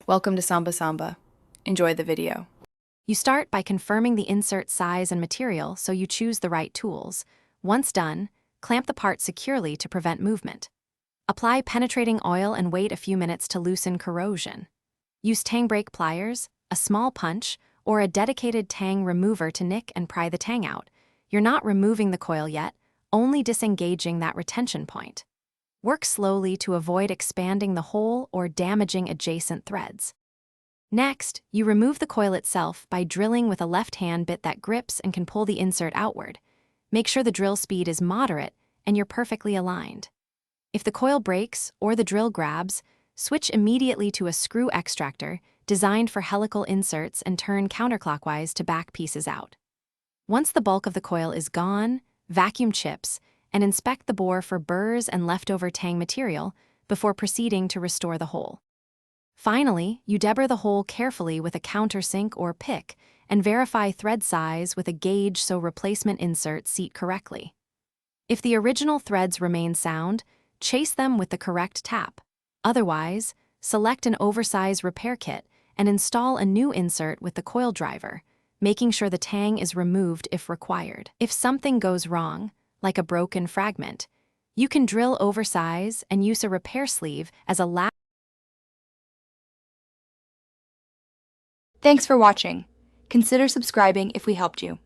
Welcome to Samba Samba. Enjoy the video. You start by confirming the insert size and material so you choose the right tools. Once done, clamp the part securely to prevent movement. Apply penetrating oil and wait a few minutes to loosen corrosion. Use tang brake pliers, a small punch, or a dedicated tang remover to nick and pry the tang out. You're not removing the coil yet, only disengaging that retention point. Work slowly to avoid expanding the hole or damaging adjacent threads. Next, you remove the coil itself by drilling with a left-hand bit that grips and can pull the insert outward. Make sure the drill speed is moderate and you're perfectly aligned. If the coil breaks or the drill grabs, switch immediately to a screw extractor designed for helical inserts and turn counterclockwise to back pieces out. Once the bulk of the coil is gone, vacuum chips and inspect the bore for burrs and leftover tang material before proceeding to restore the hole. Finally, you deburr the hole carefully with a countersink or pick and verify thread size with a gauge so replacement inserts seat correctly. If the original threads remain sound, chase them with the correct tap. Otherwise, select an oversized repair kit and install a new insert with the coil driver, making sure the tang is removed if required. If something goes wrong, like a broken fragment, you can drill oversize and use a repair sleeve as a last. Thanks for watching. Consider subscribing if we helped you.